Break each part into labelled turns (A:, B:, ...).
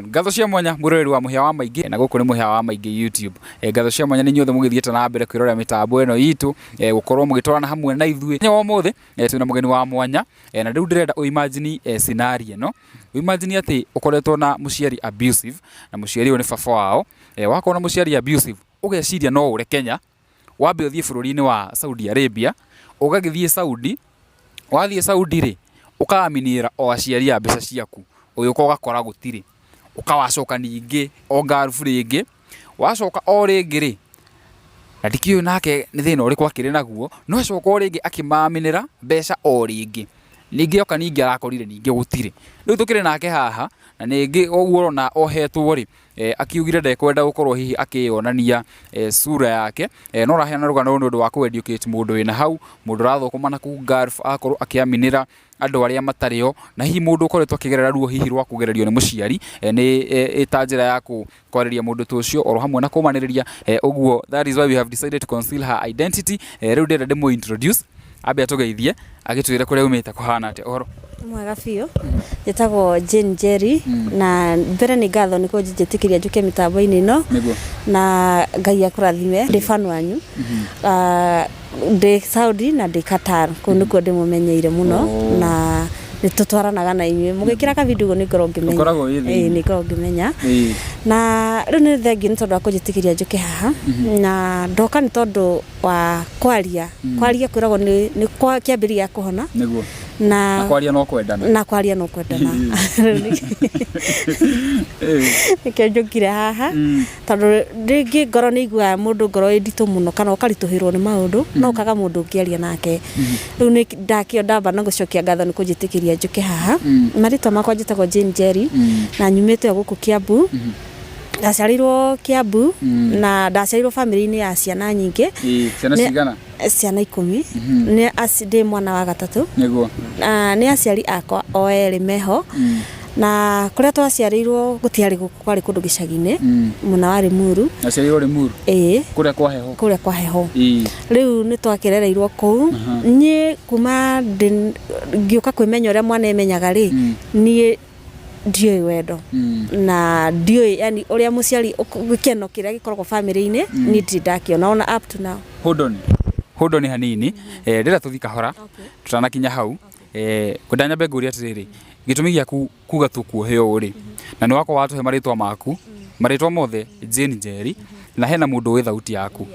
A: Ngatho cia mwanya murori wa muhia wa maingi na guku ni muhia wa maingi YouTube. Ngatho cia mwanya ni nyothe mugithiete na mbere kwirorera mitambo eno itu gukorwo mugitwarana hamwe na ithui. Nyawa mothe tuna mugeni wa mwanya na riu ndirenda imagine scenario no. Imagine ati ukoretwo na muciari abusive na muciari ni baba wao. Wakona muciari abusive ugeciria no ure Kenya. Wambe uthie bururi-ini wa Saudi Arabia, ugagithie Saudi. Wathie Saudi ri ukaaminira o aciari a mbeca ciaku. Uyu ko gakora gutiri. Ukawacoka ningi o ngarubu ringi. Wacoka o ringi ri na dikio nake ni thina uri kwa kire naguo no acoka o ringi akimaminira mbeca o ringi. Ningi oka ningi arakorire ningi gutiri. Riu tukire nake haha na ningi oguo rona ohetwo ri akiugire ndekwenda gukorwo hihi akionania sura yake no raheana rugano ni undu wa ku educate mundu wina hau mundu rathokoma na ku garf akorwo akiaminira andu aria matario na hihi mundu ukoretwo akigerera ruo hihi rwa kugererio ni muciari ni itanjira ya kwarĩria mundu tucio oro hamwe na kumaniriria uguo. That is why we have decided to conceal her identity. Riu ndenda ndimo introduce abe atugeithie agitwire kuria umite kuhana ate oro
B: mwega biũ njĩtagwo Jane Njeri na mbere nĩ ngatho nĩ kũnjĩtĩkĩria njuke mitambo-inĩ ino na Ngai akũrathime ndĩ fan wanyu ndĩ Saudi na ndĩ Qatar kũu nĩkuo ndĩmũmenyeire mũno na nĩtũtwaranaga na inyuĩ mũgĩkĩra ka video nĩ ngorwo ngĩmenya nĩ ngorwo ngĩmenya na rĩu nĩ thengiũ nĩ tondũ wa kũnjĩtĩkĩria njuke haha na ndoka nĩ tondũ wa kwaria kwĩragwo nĩ kĩambĩrĩria kũhona nĩguo na kwaria no kwendana nikio njokire haha tondu ringi ngoro ni igua mundu ngoro ndito muno kana ukarituhirwo ni maundu no kaga mundu ngiaria nake riu ni ndakio ndamba na gucokia ngatho ni kunjitikiria njuke haha marito makwa njitagwo Jane Njeri na nyumite guku Kiambu ndaciarirwo Kiambu na ndaciarirwo family-ini ya ciana nyingi
A: ciana cigana
B: ciana 10 ni acide mwana wa gatatu
A: niguo
B: ni aciari akwa o eri meho na kuria twaciarirwo gutiari guku kwari kundu gicagi-ini muna wa Limuru
A: aciarirwo Limuru kuria kwa heho riu ni twakirereirwo kuu nyi kuma ngiuka kwimenya uria mwana emenyaga ri ni ndioi wendo na ndioi yani uria muciari gikeno kiria gikoragwo family-ini ni ndidakiona ona up to now hold on hanini ndira tuthika hora tutanakinya hau kudanya mbeguri atiriri gitumi gia kuga tukuoheo uri na ni wako watu he maritwa maku maritwa mothe Jane Njeri na hena mundu wi thauti yaku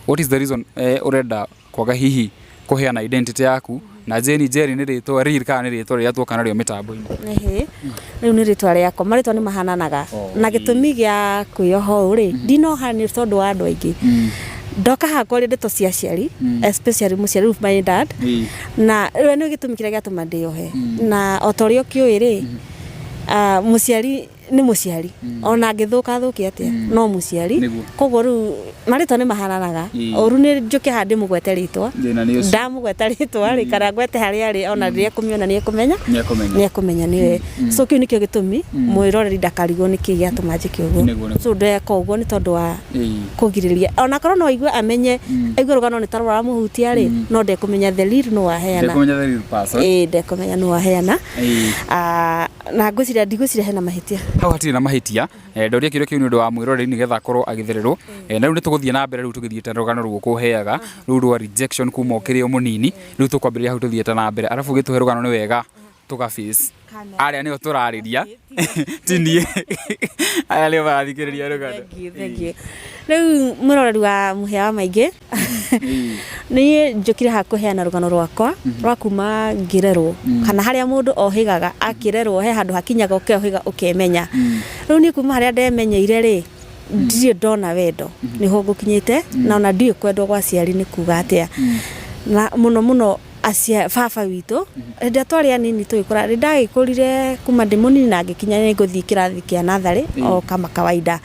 A: what is the reason urenda kwaga hihi kuheana identity yaku na Jane Njeri ni ritwa riri kana ni ritwa ria tuoka nario mitambo-ini riu ni ritwa riako maritwa ni mahananaga na gitumi gia kwioho uri ndinoha ni tondu wa andu aingi ndoka hakwa ri ndeto cia ciari especially muciari of my dad na we ni gitumi kiria giatuma ndiohe na otorio kioi ri muciari ni muciari ona ngithuka thuki atia no muciari koguo riu maritwa ni mahananaga oru ni njuke handi mugwete ritwa ndamugweta ritwa ri kana gwete haria ri ona riria kumiona ni ekumenya niwe so kiu nikio gitumi mwiroreri ndakarigwo ni ki giatuma njike uguo so ndeka uguo ni tondu wa kugiriria ona korwo no igwe amenye igwe rugano ni tarora muhutia ri no ndekumenya the lead no waheana ndekumenya no waheana na ngwiciria ndigwiciria hena mahitia hau hatiri na mahitia ndoria kirio kiu ni undu wa mwiroreri ni getha korwo agithererwo na riu ni tuguthie na mbere riu tugithiete rugano ruo kuheaga riu rwa rejection kuma okirio munini riu tukwambiria hau tuthiete na mbere arafu gituhe rugano ni wega tuga face aria niyo turariria tindie aya leo bathikiriria rugano
B: thank you riu muroreri wa muhia wa maingi ni njukire hakuheana rugano rwakwa rwa kuma ngirerwo kana haria mundu ohigaga akirerwo he handu hakinyaga ukeohiga ukemenya riu ni kuma haria ndemenyeire ri ndire ndona wendo niho ngukinyite na ona ndie kwendwo gwa ciari ni kuga atia na muno acia baba witu ndia twari anini tuikura ndagikurire kuma ndimunini na ngikinya ni nguthii kirathi kia nathari o kama kawaida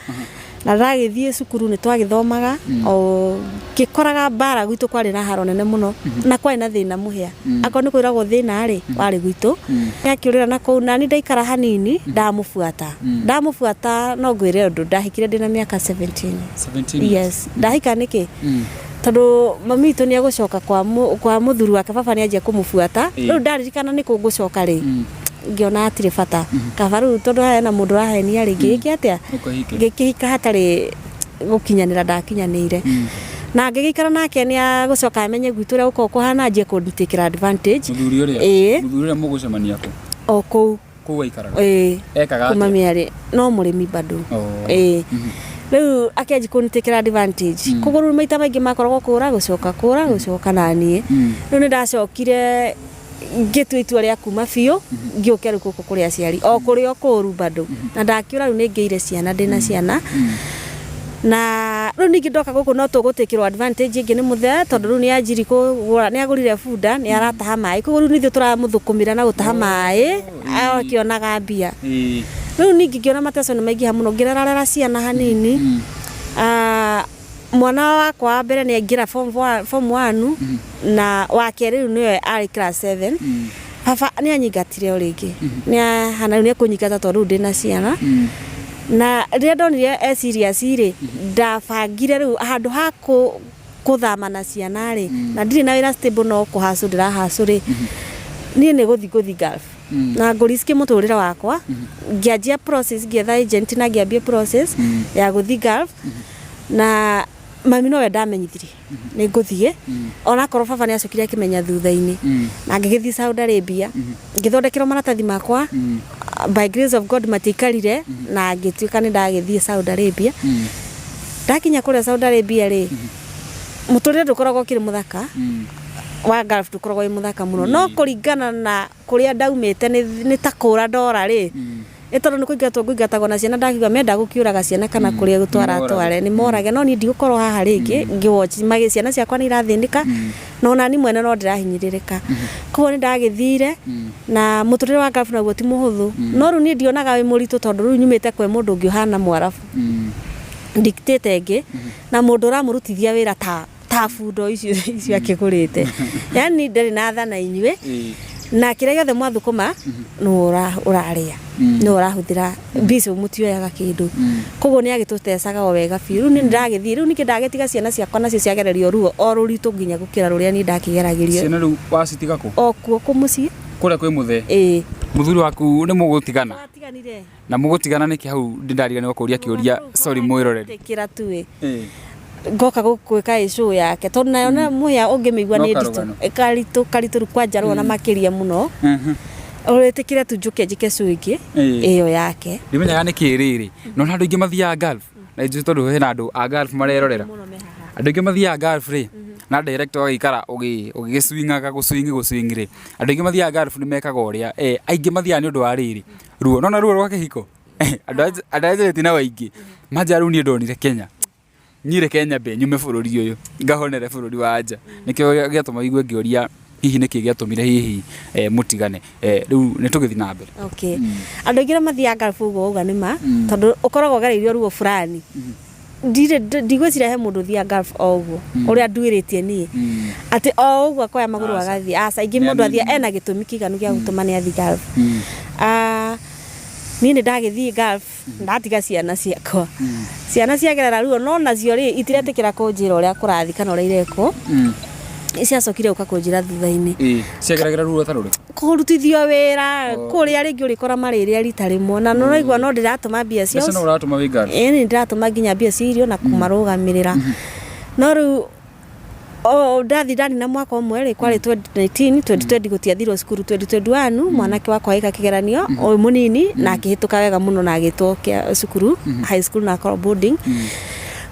B: na ndagithie cukuru ni twagithomaga o gikoraga bara gwitu kwari na haro nene muno na kwari na thina muhia ako ni kwiragwo thina ri wari gwitu yakiurira na kou na ni ndaikara hanini ndamufuata no ngwire undu ndahikire ndina miaka 17 yes ndahika niki tondu mami tu ni agucoka kwa muthuru wake baba ni anjia kumufuata riu ndaririkana ni kungucoka ri ngiona atire bata kaba riu tondu hena mundu rahenia ringi giki atia ngikihika hatari gukinyanira ndakinyanire na ngigikara nake ni agucoka amenye gwitu ria uko kuhana nje kunditikira advantage
C: muthuri uria mugucemania ko
B: o kou
C: waikaraga
B: ekaga kuma miari no murimi bado riu akenji kunditikira advantage kuguru maita maingi makoragwo kura gucoka nanie riu ni ndacokire ngitwa itua ria kuma biu ngiuke riu kuku kuri aciari o kuri o kuru bado na ndakiura riu ningeire ciana ndina ciana na riu ningi ndoka guku no tugutikirwo advantage ingi ni muthe tondu riu ni anjiri kugura ni agurire bunda ni arataha mai kuguru riu nithio turamuthukumira na gutaha mai akionaga mbia riu ningi ngiona mateso ni maingi hamuno ngirarara ciana hanini mwana wakwa mbere ni aingira form 1 na wake riu niwe ari class 7 baba ni anyingatire o ringi ni hana ni kunyingata tondu ndina ciana na ria ndonire serious ri ndabangire riu handu ha kuthama na ciana ri na ndiri na wira stable no kuhacu ndirahacu ri ni guthi Gulf na nguriski muturire wakwa ngianjia process ngietha agent na ngiambia process ya guthi Gulf na mami no ndamenyithiri ni nguthie ona korwo baba ni acokire akimenya thutha-ini na ngigithii Saudi Arabia ngithondekera maratathi makwa by grace of God matikarire na ngituika ni ndagithii Saudi Arabia ndakinya kuria Saudi Arabia ri muturire ndukoragwo kiri muthaka wa Gulf ndukoragwo muthaka muno no kuringana na kuria ndaumite ni takura ndora ri etondu ni kuingatagwo na ciana ndakiuga menda gukiuraga ciana kana kuria gutware ni morage no ni ndigukorwo haha ringi ngiwatch magi ciana ciakwa ni irathinika no nani mwene no ndirahinyiririka koguo ni ndagithire na muturire wa Gulf naguo ti muhuthu no riu ni ndionaga wi muritu tondu riu nyumite kwe mundu ungi uhana mwarafu dictate ingi na mundu uramurutithia wira ta fundo icio akigurite yani ndari na tha na inyue na kire giothe mwathukuma no uraria no urahuthira biso mutioyaga kindu koguo ni agitutecaga o wega biu ni ndagithii riu niki ndagetiga ciana ciakwa nacio ciagererio ruo o ruritu nginya gukira ruria ni ndakigeragirio
C: ciana riu wacitiga ku
B: o kuo kumucie
C: kuria kwi muthe muthuri waku ni mugutigana na mugutigana niki hau ndindariga ni kuria kiuria sorry mwiroreri
B: tekira tu ngoka gukwika issue yake tondu nayo na muya ungimigwa ni ndito karitu kwanja rona makiria muno uretikire tujuke njike suiki iyo yake
C: ndimenyaga ni kiriri no andu ingi mathia Gulf na nju tondu hena andu a Gulf marerorera andu ingi mathia Gulf ri na director agikara ugigicwingaga gucwingi ri andu ingi mathia Gulf ni mekaga uria aingi mathia ni undu wa riri ruo nona ruo rwa kihiko andu aje tina waingi majaru ni ndonire Kenya nyire Kenya be nyume bururi uyu ngahonere bururi wa anja nikio giatuma igwe ngioria hihi niki giatumire hihi mutigane riu nitugithi na mbere
B: okay andu ngira mathia Gulf uga nima tondu ukoragwo gereirio ruo fulani ndigwicira he mundu thia Gulf oguo uria nduiritie ni ati oguo kwa maguru agathi asa ingi mundu athia ena gitumi kiganu gia gutuma ni athi Gulf ni ndagithii Gulf ndatiga ciana ciakwa ciana ciagerera ruo no nacio ri itiretikira kunjira uria kurathi kana uria ireko ciacokire uka kunjira thutha-ini
C: ciageragera ruo taruri
B: kurutithio wira kuria ringi urikora mariria rita rimwe na no raigua no ndiratuma mbia cio
C: no uratuma wi Gulf
B: ni ndiratuma nginya mbia cirio na kumarugamirira no riu ndani na mwaka umwe ri kwari 2019 gutiathirwo cukuru 2021 mwanake wakwa ika kigeranio o munini na akihituka wega muno na agitokia cukuru high school na boarding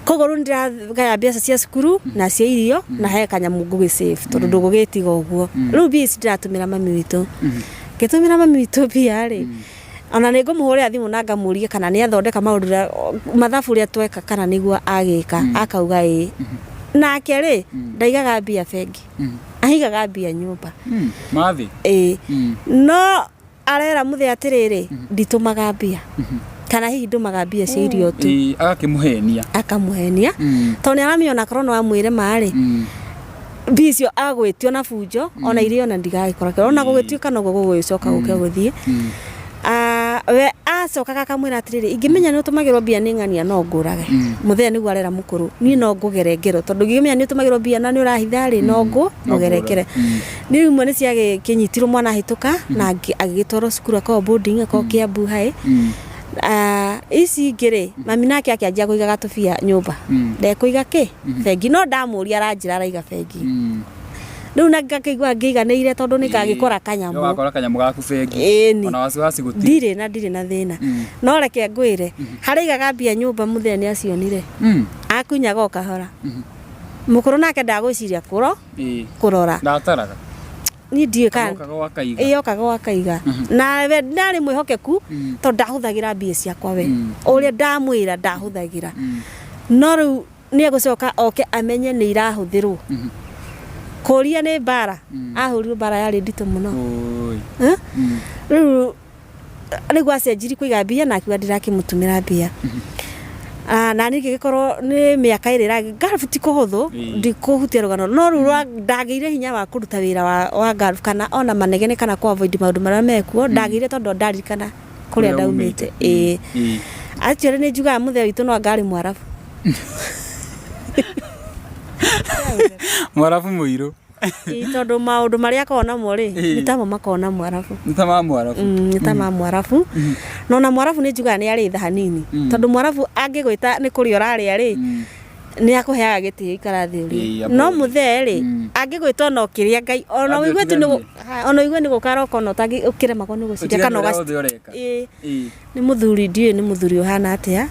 B: koguo ndiragaya mbeca cia cukuru na cia irio na he kanyamu ngugicave tondu ndugugitiga uguo riu mbia ici ndiratumira mami witu ngitumira mami witu mbia ri ona ni ngumuhuria thimu na ngamuria kana ni athondeka maundu mathabu ria tweka kana niguo agika akauga nake ri ndaigaga mbia bengi ahigaga mbia nyumba
C: mathi
B: no arera muthe atiriri nditumaga mbia kana hihi ndumaga mbia cia irio tu akamuhenia tondu ni aramiona korwo no amwire mari mbia icio agwitio na bunjo ona irio na ndigagikora ona gugituika no gugucoka guke guthie we acokaga akamwira atiriri ingimenya ni utumagirwo mbia ni ng'ania no ngurage muthenya niguo arera mukuru ni no ngugere ngero tondu ingimenya ni utumagirwo mbia na ni urahitha ri no ngugerekere ni rimwe ni ciage kinyitirwo mwana hituka na agigitwarwo cukuru akao boarding akao Kiambu High ici ngiri mami nake akianjia kuigaga tubia nyumba ndekuiga ki bengi no ndamuria aranjira araiga bengi riu na ngakigwa ngiganire tondu nikagikora kanyamu
C: wakora kanyamu gaku bengi
B: ona
C: wasiwasi gutiri
B: ndire na thina no reke ngwire harigaga mbia nyumba muthenya ni acionire akunyaga okahora mukuru nake ndagwiciria kurora
C: ndataraga
B: ni ndiye kan okaga wakaiga na ndari mwihokeku tondu ndahuthagira mbia ciakwa we uria ndamwira ndahuthagira no riu ni agucoka oke amenye ni irahuthirwo kuria ni bara ahurirwo bara yari ndito muno riu riu acenjiri kuiga mbia na akiuga ndirakimutumira mbia na ni gikorwo ni miaka irira Gulf ti kuhuthu ndikuhutia rugano no riu ndageire hinya wa kuruta wira wa Gulf kana ona manegene kana ku avoid maundu maria mekuo ndageire tondu ndarikana kuria ndaumite actually ni njugaga muthea witu no ngari Mwarabu
C: Mwarabu muiru
B: tondu maundu maria akona mo ri ni tamo makona Mwarabu
C: ni tama Mwarabu
B: ni tama Mwarabu no na Mwarabu ni njugaga ni ari tha hanini tondu Mwarabu angigwita ni kuri oraria ri ni akuheaga giti ikara thi ri no muthee ri angigwita no kiria Ngai ona wigwe ni gukara kono tangi ukire mako ni guciria kana ni muthuri ndiye ni muthuri uhana atia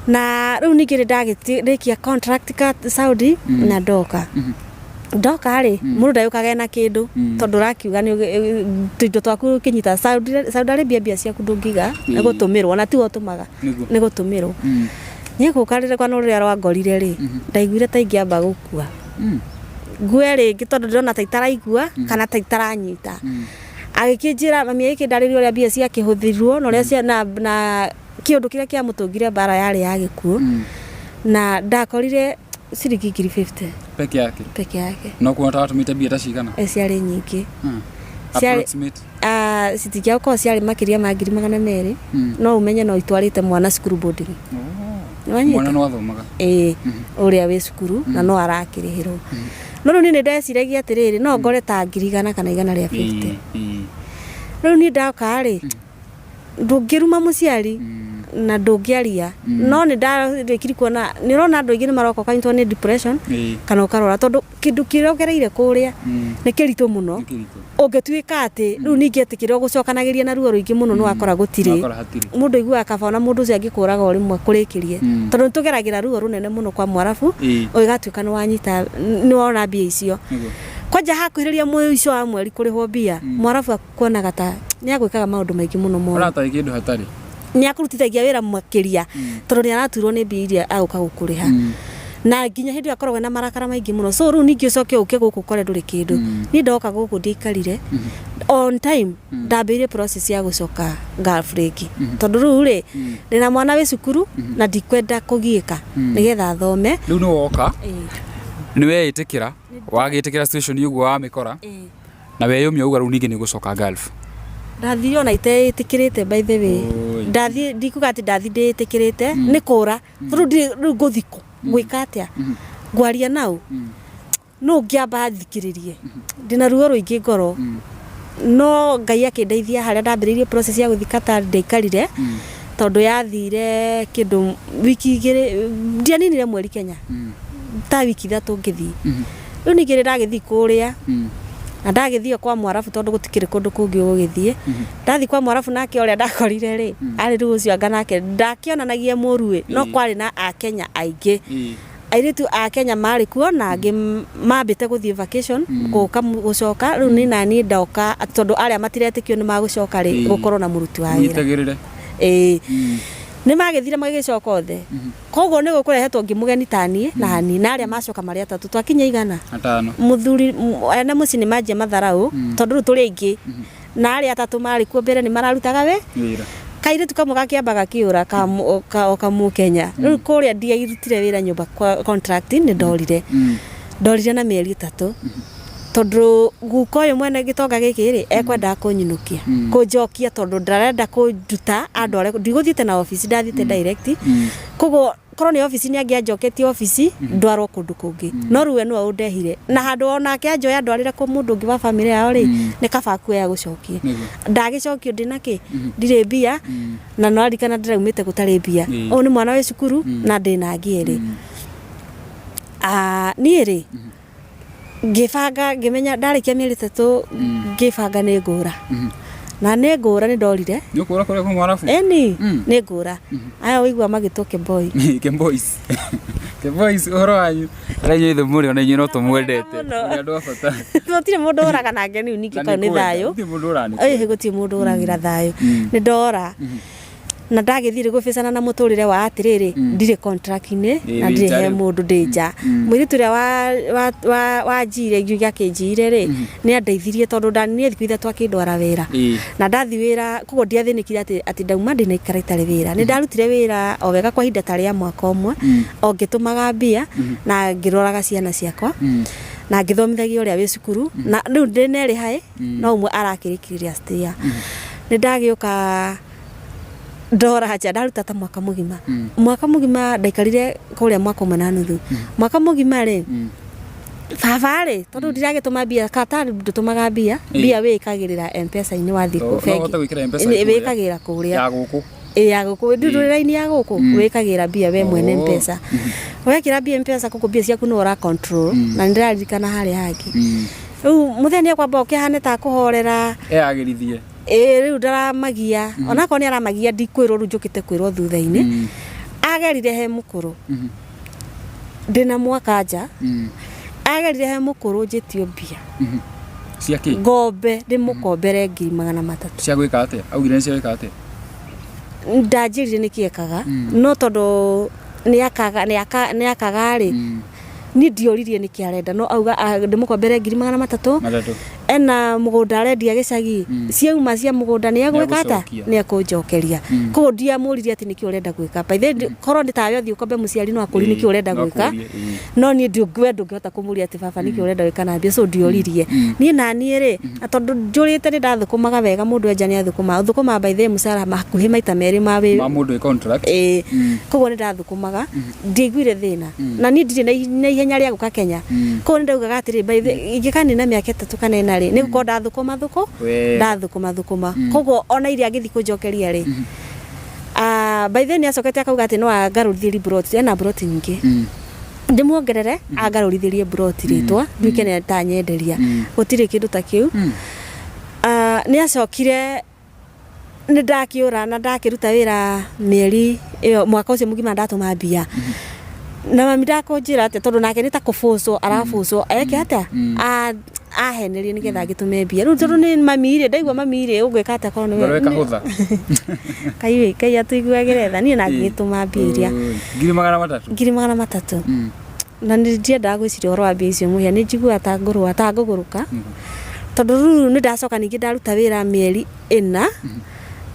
B: na riu ningire ndagirikia contract ka Saudi na ndoka ri mundu ndayukaga na kindu tondu rakiuga ni tuindo twaku kinyita Saudi Arabia mbia ciaku ndungiga ni gutumirwo na ti otumaga ni gutumirwo ni gukarire kwa no ria rwangorire ri ndaiguire ta ingiamba gukua ngwe ringi tondu ndona ta itaraigua kana ta itaranyita agikinjira mami yake ndariri uria mbia ciakihuthirirwo no ria na kiundu kiria kia mutungire bara yari ya gikuo na ndakorire ciringi 50 peke yake
C: no kuona tumite mbia ta cigana
B: ciari nyingi
C: approximate
B: citikia ko ciari makiria ma 200 no umenye no itwarite mwana cukuru boarding
C: mwana no athomaga
B: uria we cukuru na no arakirihirwo no riu ni ndeciragia atiriri no ngore ta 100 kana 150 riu ni ndaka ri ndungiruma muciari na ndungiaria no ni ndarikiri kuona ni rona andu aingi ni maroko kanyitwo ni depression kana ukarora tondu kindu kiria ugereire kuria ni kirito muno ungetuika ati riu ningetikira gucokanagiria na ruo ruingi muno no akora gutiri mundu igua akabona mundu ucio angikuraga ori mwe kurikirie tondu tugeragira ruo runene muno kwa Mwarabu uigatuika ni wanyita ni wona mbia icio kwanja hakuhiriria mwisho wa mweri kurihwo mbia Mwarabu akuonaga ta ni agwikaga maundu maingi muno mo
C: urata kindu hatari
B: ni akurutithagia wira makiria tondu ni araturwo ni mbia iria aguka gukuriha na nginya hindi akoragwo na marakara maingi muno so riu ningi ucoke uke guku kore nduri kindu ni ndoka guku ndikarire on time ndambirie process ya gucoka Gulf ringi tondu riu ri ndina mwana we cukuru na ndikwenda kugiika nigetha thome
C: riu ni woka ni weitikira wagitikira situation yugo wa mikora na weyumia uga riu ningi ni gucoka Gulf
B: ndathi ona itetikirite by the way ndathi ndikuga ati ndathi nditikirite ni kura riu nguthiko gwika atia ngwaria nau no ngiamba thikiririe ndina ruo ruingi ngoro no Ngai akindeithia haria ndambiririe process ya guthikata ndaikarire tondu yathire kindu wiki igiri ndianinire mweri Kenya ta wiki 3 ngithii riu ningire ndagithii kuria na ndagithio kwa Mwarabu tondu gutikire kundu kungi ugithie ndathi kwa Mwarabu nake uria ndakorire ri ari riu ucio anga nake ndakionanagia murui no kwari na a Kenya aingi airitu a Kenya mari kuo na angi mambite guthie vacation guka gucoka riu ni nani ndoka tondu aria matiretikio ni magucoka ri gukorwo na muruti wa wira ni magithire magicoka othe koguo ni gukurehetwo ngimugeni tani na hani na aria macoka mari atatu twakinya igana
C: 5
B: muthuri ene muci ni manjia matharau tondu riu turi aingi na aria atatu mari kuo mbere ni mararutaga wira kaire tukamuga kiambaga kiura kamu Kenya riu kuria ndiairutire wira nyumba contract ni ndorire na mieri 3 tondu guko yo mwene gitonga giki ri ekwenda kunyinukia kunjokia tondu ndarenda kunduta andware ndiguthiite na office ndathiite direct kogo korwo ni office ni angianjoketie office ndwarwo kundu kungi no ruwe no undehire na handu ona ke anjoya andwarire ku mundu ngi wa family yao ri ni kaba kuya gucokia ndagicokio ndinaki ndire mbia na no arikana ndiraumite gutari mbia o ni mwana we cukuru na ndina ngiere ni ri ngibanga ngimenya ndarikia mieri 3 ngibanga ni ngura na ne ngura ni ndorire
C: ni ngura kore ko mwarafu
B: ni ngura aya wigwa magitoke boy
C: ke boys oro anyu ranyu ithu muri ona inyu no tumwendete andu afata
B: tutire mundu oraga na ngeni uniki ka ni thayo gutie mundu oragira thayo ni ndora na ndagithire gubicana na muturire wa atiriri ndire contract ni na ndire he mundu ndija mwiri turia wa jire ngiuga kinjire ri ni andeithirie tondu ndani thiku ithatũ akindwara wira na ndathi wira kugo ndiathinikire ati ndauma ndina ikara itari wira ni ndarutire wira o wega kwa hinda tari ya mwaka umwe o ngitumaga mbia na ngiroraga ciana ciakwa na ngithomithagia uria wi cukuru na riu ndineri hai no umwe arakirikiria stia ni ndagiuka ndora haja ndaruta ta mwaka mugima ndaikarire kuria mwaka umwe na nuthu mwaka mugima ri baba ri tondu ndiragituma mbia katari ndutumaga mbia wikagirira M-Pesa ini wathiku bengi wikagira kuria
C: ya guku
B: ya guku nduriraini ya guku wikagira mbia we mwene M-Pesa wekira mbia M-Pesa kuko mbia ciaku no ora control na ndirarikana hari haki muthenya kwamba ukihane ta kuhorera
C: agirithie
B: riu ndaramagia ona ko ni aramagia ndikwirwo ru njukite kwirwo thutha-ini agerire he mukuru ndina mwaka nja agerire he mukuru njitio mbia
C: ciaki
B: ngombe ndimukombere 300,000
C: cia gwika atia augire ni cia gwika atia
B: ndanjirire nikiekaga no tondu ni akaga ri ni ndioririe nikiarenda no auga ndimukombere 300,000 ena mugunda arendia gicagi ciauma cia mugunda ni agwika ata ni akunjokeria koguo ndiamuririe ati niki urenda gwika by the korwo nditayo thi ukombe muciari no akuri niki urenda gwika no ni ndungwenda ngihota kumuria ati baba niki urenda gwika na mbia so ndioririe ni na ni ri atondu njurite ni ndathukumaga wega mundu enja ni athukuma by the musara makuhi maita meri ma
C: mundu contract
B: koguo ni ndathukumaga ndigwire thina na ni ndiri na ihenya ria guka Kenya koguo ni ndaugaga atiri by the ingikani na miaka 3 kana ri ni guko ndathukuma ndathukuma koguo ona iria ngithi kunjokeria ri by the ni acokete akauga ati no agarurithiri brot ena brot nyingi ndimuongerere agarurithirie brot ritwa nduike ni tanyenderia gutire kindu ta kiu ni acokire ni ndakiura na ndakiruta wira mieri iyo mwaka ucio mugima ndatuma mbia na mami ndakunjira ati tondu nake ni ta kufuso arafuso eke ata ahenerie nigetha ngitume mbia riu tondu ni mami ire ndaigua mami ire ugwika ata korwo ni
C: weka hutha
B: kai atuiguagire tha ni na ngituma mbia iria
C: 300,000
B: na ndienda gwiciria oro wa mbia icio muhia ni njigua ta nguguruka tondu riu ni ndacoka ningi ndaruta wira mieri 4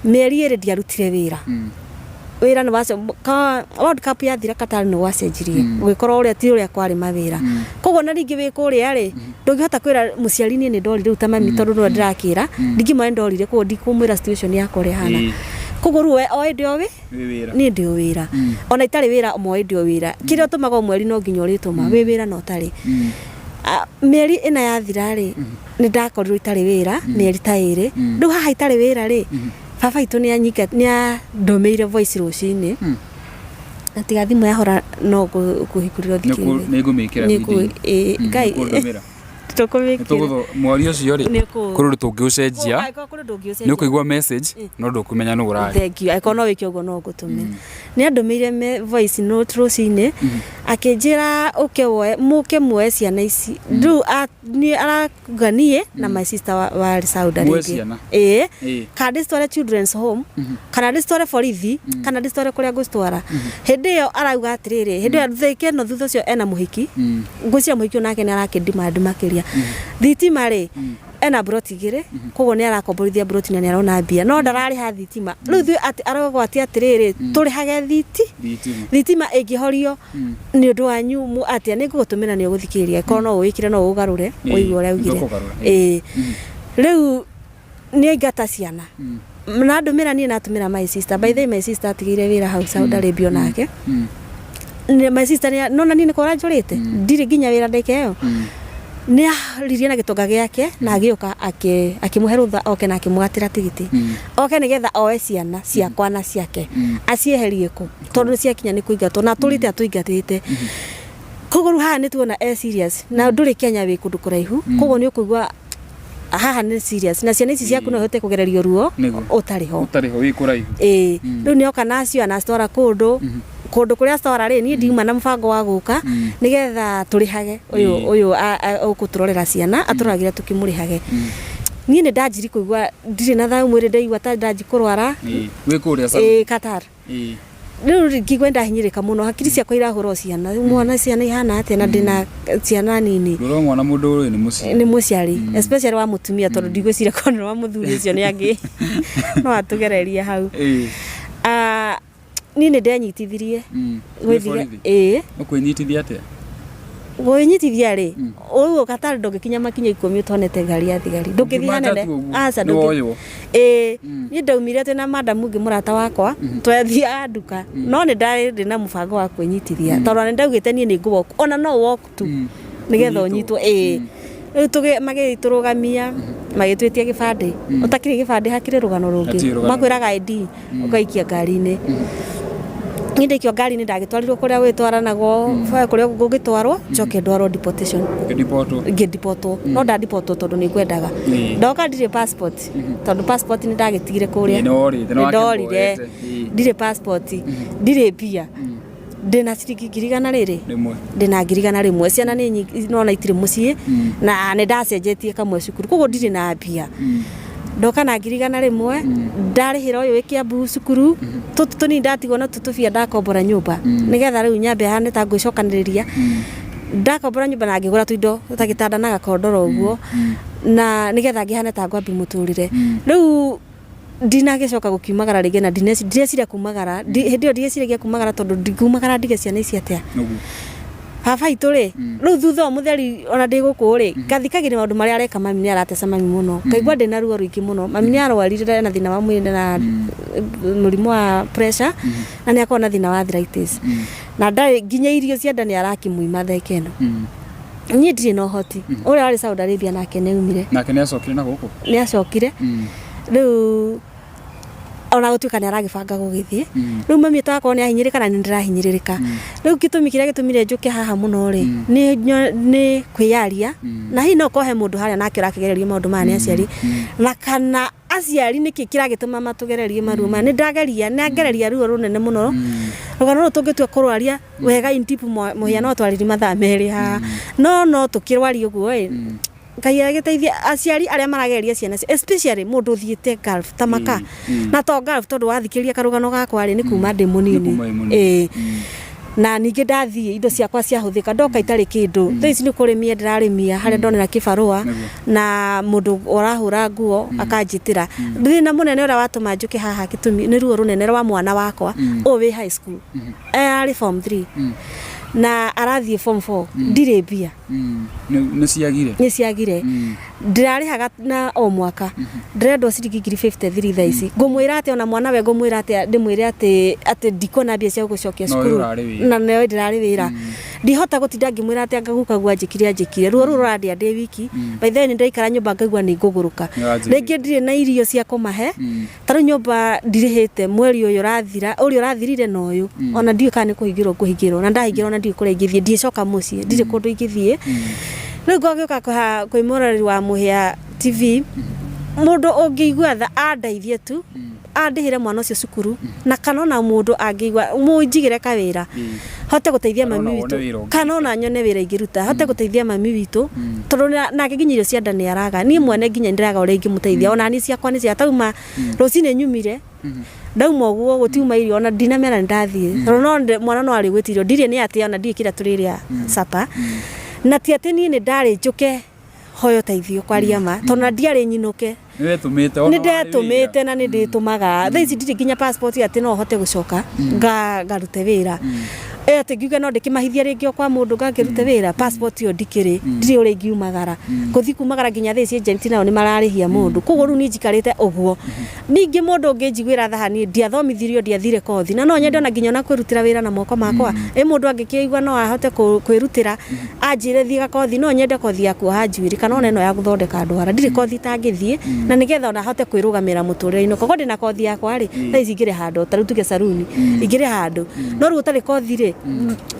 B: mieri iri ndiarutire wira ni wacio ka World Cup yathira Qatar ni wacenjirie gwikorwo uria ti uria kwari mawira koguo na ringi wi kuria ri ndungihota kwira muciari ni ndori riu ta mami tondu no ndirakira ndingima ndorire koguo ndikumwira situation yakwa ri hana koguo ruwe o ndio ni ndio wira ona itari wira mo ndio wira kiria tumaga mweri no nginya urituma wi wira no tari mieri ina yathira ri ni ndakorirwo itari wira mieri ta iri riu haha itari wira ri baba itu ni anyika ni ndomeire voice rucini atiga thimu yahora no kuhikurio thikiri
C: ni ngumikira
B: ngai
C: tukumikira mwari ucio ri kuri tungiucenjia ni ukuigua message no ndukumenya no urari
B: thank you aikono wiki ugo no gutume ni andomeire voice note rucini akinjira muke muoe ciana ici ndu ni araganie na my sister wa Saudi Arabia kana store children's home kana store borithi kana store kuria ngustwara hindi yo arauga atiriri hindi yo theke no thutha cio ena muhiki ngwicira muhiki onake ni arakindima makiria thitima ri ena broti igire koguo ni arakomborithia broti na ni arona mbia no ndarari ha thitima riu thu ati arogwati atiriri turi hage thitima ingihorio ni undu wanyu mu atia ni ngugutumira ni uguthikiria ko no wikire no ugarure uigwe uria ugire riu ni ngata ciana na ndumira ni natumira my sister by the way my sister atigire wira hau Saudi Arabia nake my sister ni nona ni ko ranjurite ndiri ginya wira ndeke yo ni aririe na gitonga giake na agioka akimuhe rutha oke na akimugatira tigiti oke nigetha oe ciana ciakwa na ciake acieherie ku tondu ciakinya ni kuingatwo na turite atuingatite koguo haha ni tuona serious na nduri Kenya wi kundu kuraihu koguo ni ukuigwa haha ni serious na ciana ici ciaku no hote kugererio ruo utariho
C: wi kuraihu
B: riu ni oka nacio ana stora kundu kuria stora ri ni ndiuma na mfango wa guka nigetha turihage uyu ukuturorera ciana aturagire tukimurihage ni ndajiri kuigwa ndiri na thau mwire ndaigwa ta ndaji kurwara
C: wi kuria
B: Qatar riu ngigwenda hinyirika muno hakiri ciakwa irahuro ciana mwana ciana ihana ate na ndina ciana nini
C: roro mwana mundu uyu
B: ni muciari especially wa mutumia tondu ndigwicira kono wa muthuri cio ni angi no atugereria hau ni ndenyitithirie
C: gwithire ukwinyitithia atia
B: Woinyitithia ri uyu Qatar ndungikinya makinya 10 utonete ngari ya thigari ndungithia nene aca ni ndaumire tena madam ngi murata wakwa twethia nduka no ni ndari na mubango wa kwinyitithia tondu ni ndaugite ni nguo ona no walk tu nigetha unyitwo riu tuge magiturugamia magitwitia gibande utakiri gibande hakire rugano rungi makwiraga ID ukaikia ngari-ini Ninde kyo gari ni ndagitwarirwo kuria witwaranago kuria gugitwarwo coke ndwarwo deportation deporto no nda deporto tondu ni kwendaga ndoka ndire passport tondu passport ni ndagitigire kuria ndorire ndire passport ndire pia ndina ciringi ngirigana riri ndina ngirigana rimwe ciana ni nyingi no na itire mucii na ni ndacenjetie kamwe cukuru koguo ndire na pia ndoka na ngirigana rimwe ndarihira uyu Kiambu cukuru tutu ni ndatigwo na tutubia ndakombora nyumba nigetha riu nyambe hane ta ngwicokaniriria ndakombora nyumba na ngigura tuindo tutagitanda na gakondoro uguo na nigetha ngihane ta ngwambi muturire riu ndina gicoka gukiumagara ringi na ndineciria kumagara hindi ndigeciragia kumagara tondu ndikumagara ndige ciana ici atia baba itu ri riu thutha mutheri ona ndiguku ri ngathikagire maundu maria areka mami ni aratesa mami muno kaigwa ndina ruo ruingi muno mami ni arwarire na thina wa mwiri na murimu wa pressure na ni akona thina wa arthritis na ndari nginya irio cia ndani arakimuima thekeno ni ndiri no hoti uria ari Saudi Arabia nake ni umire
C: nake ni acokire na guku
B: ni acokire riu ona gutuika ni aragibanga gugithie riu mami takwa ni ahinyirika na ni ndirahinyiririka riu gitumi kiria gitumire njuke haha muno ri ni kwiyaria na hi no kohe mundu haria nake rakigereria maundu mani aciari na kana aciari niki kiragituma matugererie maruma ni ndageria na ngereria ruo runene muno rugano ru tungitua kurwaria wega intipu muhia no twariri mathaa meri ha no tukirwari uguo Ngai agiteithia aciari aria marageria ciana especially mundu thiete Gulf tamaka na to Gulf tondu wathikiria karugano gakwa ri ni kuma ndi munini na ningi ndathie indo ciakwa ciahuthika ndoka itari kindu thici ni kurimia ndirarimia haria ndonera kibarua na mundu orahura nguo akanjitira thina munene uria watuma njuke haha gitumi ni ruo runene rwa mwana wakwa wi high school ari form 3 na arathie form 4 ndire mbia ni ciagire ndirarihaga na o mwaka ndrendo ciringi 53 thaici ngumwira ati ona mwana we ngumwira ati ndimwire ati ndikona mbia cia gucokia cukuru na ne ndirari wira ndihota gutinda ngimwira ati ngaguka gwa njikire ruo rurandia ndi wiki by then ndaikara nyumba ngaigua ni nguguruka ringi ndire na irio cia kumahe taru nyumba ndirihite mweri uyu rathira uri urathirire na uyu ona ndiu kana kuhingirwo na ndahingirwo na ndiu kuringithie ndicoka mucii ndire kundu ingithie riu ngogioka kwimurori wa Muhia TV mundu ungiigua tha andeithie tu andihire mwana ucio cukuru na kanona mundu angiigua munjigire kawira hote guteithia mami witu kanona nyone wira ingiruta hote guteithia mami witu tondu nake nginyirio cia ndani araga ni mwene nginya ndiraga uri ingimuteithia ona ni ciakwa ni cia tauma rucine nyumire ndauma guo gutiuma irio ona ndinamera ndathie tondu mwana no ari gwitirio ndire ni ati ona ndikira turiria sapa na ti ati ni ndari njuke hoyo teithio kwaria ma tona ndiari nyinuke ndetumite na nditumaga thaa ici ndiri nginya passport ati no hote gucoka ngarute wira ati ngiuga no ndikimahithia ringi kwa mundu ngakirute wira passport yo ndikiri ndiri uri ngiumagara kuthi kumagara nginya thaa ici agent nao ni mararihia mundu koguo ru ni njikarite uguo ningi mundu ngijigwira thahani ndiathomithirio ndiathire kothi na no nyende ona nginya na kwirutira wira na moko makwa mundu angikigwa no ahote kwirutira anjire thiga kothi no nyende kothi ya kuoha njuiri kana ona ino ya guthondeka ndwara ndiri kothi tangithie na nigetha ona ahote kwirugamira muturire-ini koguo ndina kothi yakwa ri thaa ici ngire handu taru tuge saruni ingire handu no ru utari kothi ri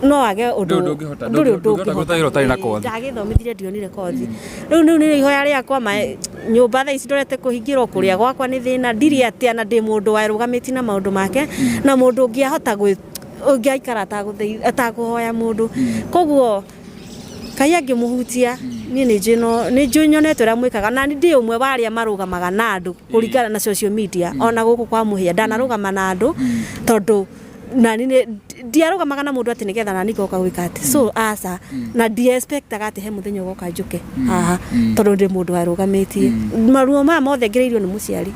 B: no age undu nduri undu ndagithomithirie ndionire kothi riu ni ihoya riakwa nyumba thaa ici ndorete kuhingirwo kuria gwakwa ni thina ndiri atia na ndi mundu warugamiti na maundu make na mundu ngiahota ungiaikara ataguhoya mundu koguo kai angimuhutia ni nyonete uria mwikaga na ndi umwe wa aria marugamaga na andu kurigana na social media ona guku kwa muhia ndanarugama na andu tondu na ni ndiarugamaga na mundu ati nigetha nani goka gwika ati so asa na ndi expectaga ati he muthenya goka njuke aha tondu ndi mundu warugamitie maruo ma mothe ngireirio ni muciari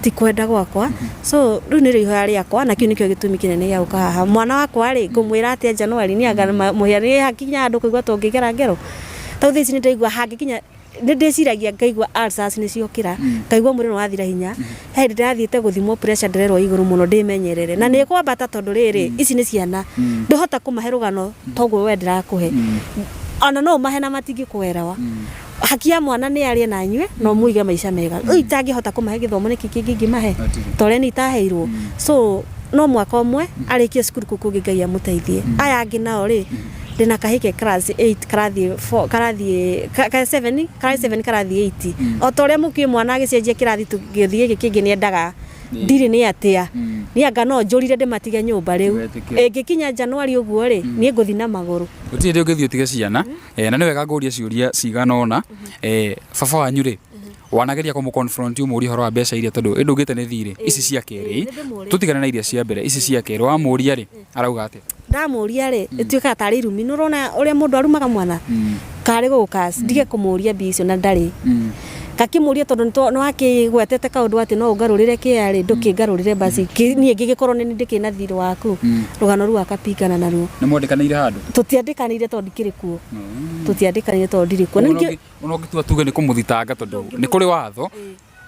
B: ti kwenda gwakwa so riu ni rihoya riakwa na kiu nikio gitumi kinene gia uka haha mwana wakwa ri ngumwira ati January ni anga muhia ni hakinya andu kuigwa tongigera ngero tau thici ni ndaigua hangikinya ni ndiciragia ngaigua ulcers ni ciokira ngaigua mwiri wathira hinya hindi ndirathiite guthimwo pressure ndirerwo iguru muno ndimenyerere na ni kwambata tondu riri ici ni ciana nduhota kumahe rugano toguo we ndirakuhe ona no mahe na matingi kuerawa hakia mwana ni arie na nyue no muige maisha mega itangihota kumahe githomo ni kingi mahe tore ni taheirwo so no mwaka omwe arikie cukuru kuku ngai amuteithie aya angi nao ri ndina kahike class 8 karathi 4 karathi 7 karathi 8 otoria mukie mwana agicenjia kirathi tugithie giki kingi ni endaga ndiri ni atia ni anga no njurire ndimatige nyumba riu ngikinya January uguo ri ni nguthi na maguru
C: utire ri ugithio tige ciana na ni wega nguria ciuria cigana ona baba wanyu ri wanageria kumu confront umuri horo wa mbeca iria tondu indugite ni thire ici cia keri tutigane na iria cia mbere ici cia keri wa muria ri arauga ati
B: ndamuria ri ituika tari irumi nurona uria mundu arumaga mwana kari gukas ndige kumuria bicio na ndari kakimuria tondu no akigwetete kaundu ati no ungarurire kiari ndukingarurire basi nie ngigikorwo ni ndikina thiri waku rugano ru akapigana naruo
C: ni mwandikaniire handu
B: tutiandikanire tondu ndikiri kuo tutiandikanire tondu ndiri kuo
C: no ngitua tuge ni kumuthitanga tondu ni kuri watho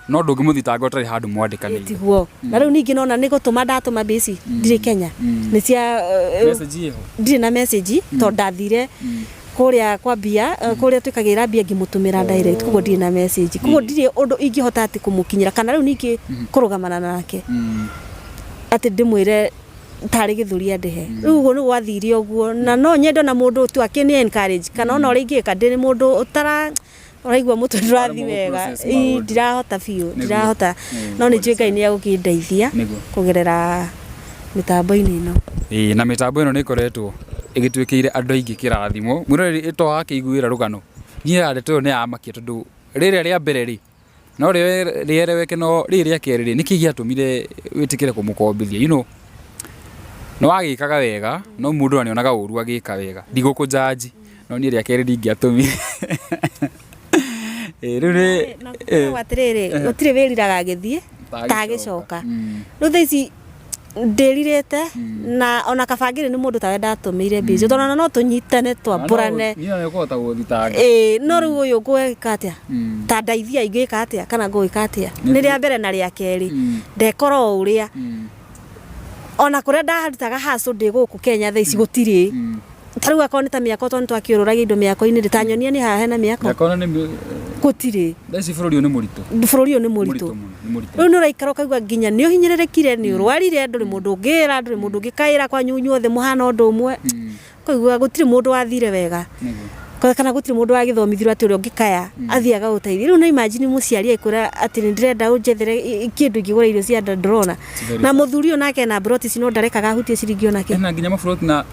C: no ndungimuthitanga utari handu mwandikaniire
B: tiguo na riu ningi nona ni gutuma ndatuma bisi ndiri Kenya ni cia
C: message yeho
B: ndiri na message tondu ndathire kuria kwa bia kuria twikagira bia ngimutumira direct kugo ndi na message kugo ndiri undu ingihota ati kumukinyira kana riu ningi kurugamana nake ati ndimwire tari githuria ndihe riu uguo ni gwathirie uguo na no nyendo na mundu tu akini encourage kana ona ringika ndi mundu utara uraigua mutu ndirathi wega ndirahota biu ndirahota no ni njui Ngai ni agukindeithia kugerera mitambo-ini ino
C: na mitambo ino ni koretwo igitwikire andu aingi kirathimo mwirori ito akiguira rugano nyira ndeto ni amakia tondu riri ria mbere ri no riereweke no riri ria keri ri niki giatumire witikire kumukombithia no agikaga wega no mundu anionaga uru agika wega ndiguku judge no ni ria keri ndingiatumire riri
B: watiriri gutire wiriraga githie tagicoka no thaici nderirete na ona kabangire ni mundu tawe ndatumire bicio tona no tunyitane twamburane
C: ni yo kota guthitanga
B: no riu uyu gwika atia ta ndaithia ingika atia kana gwika atia ni ria mbere na ria keri ndekoro uria ona kuria ndaharutaga haso ndi guku Kenya thaici gutiri taru akoni ta miako tondu twakiururaga indo miako-ini nditanyonia ni haha hena miako
C: akona ni
B: gutiri
C: thaici bururi ni muritu
B: riu ni uraikara kaigua nginya ni uhinyirirekire ni urwarire nduri mundu ngira nduri mundu ngikaira kwa nyunyu othe muhana undu umwe kaigua gutiri mundu wathire wega kana gutiri mundu wagithomithirwo ati uria ngikaya athiaga uteithia riu no imagine muciari aikura ati ndirenda unjethere kindu ngigura irio cia ndrona na muthuri onake na broti cino ndarekaga hutie ciringi onake
C: na nginya mafroti na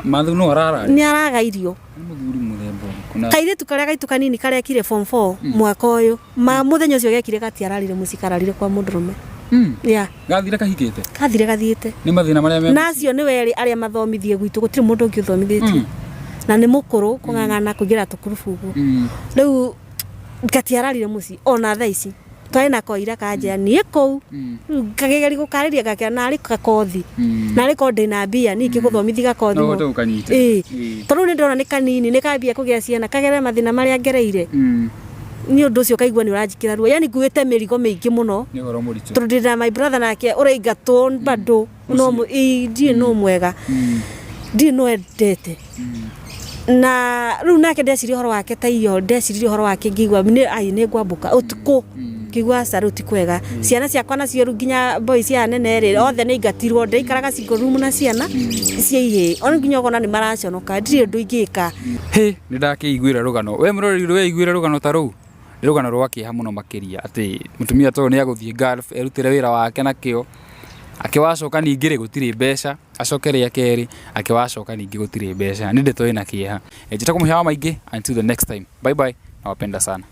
C: mathu no arara
B: ni araga irio
C: muthuri muthembo
B: kaire tukaria gaitu kanini karia kire form 4 mwaka uyu muthenya ucio gekire gatiararire mucikararire kwa mundurume
C: gathire
B: kathiite
C: ni mathina maria
B: nacio ni weri aria mathomithie gwitu gutiri mundu ungi uthomithitie na ni mukuru kungangana kugira tukurubu ugu riu ngatiararire muci ona thaa ici twari na koira kanja nie kou kagegeri gukariria gake na ari kakothi na ari ko ndina mbia niki guthomithi gakothi
C: no to kanyita
B: tondu ni ndona ni kanini ni kambia kugia ciana kagere mathina maria ngereire ni undu ucio kaigua ni uranjikira ruo yani nguite mirigo mingi muno
C: ni horo muritu
B: tondu ndina my brother nake ureigatwo bado no ndi no mwega ndi no endete na riu nake ndeciria horo wake ta iyo ndeciria horo wake ngigwa ni ngwambuka utuku kigwa saruti kwega ciana ciakwa nacio ru nginya boys cia nene ri othe ni ngatirwo ndeikaraga single room na ciana cia ihe ona nginya gona ni maraconoka ndiri ndu ingika
C: he ni ndakiiguira rugano we murori rwe iguira rugano ta ru rugano rwakiha muno makiria ati mutumia to ni aguthie Gulf erutire wira wake na kio akiwacoka ningi ri gutire mbeca acokere akeri akiwacoka ningi gutire mbeca ni ndeto ina kieha njita kumuhewa maingi until the next time bye bye nawapenda sana.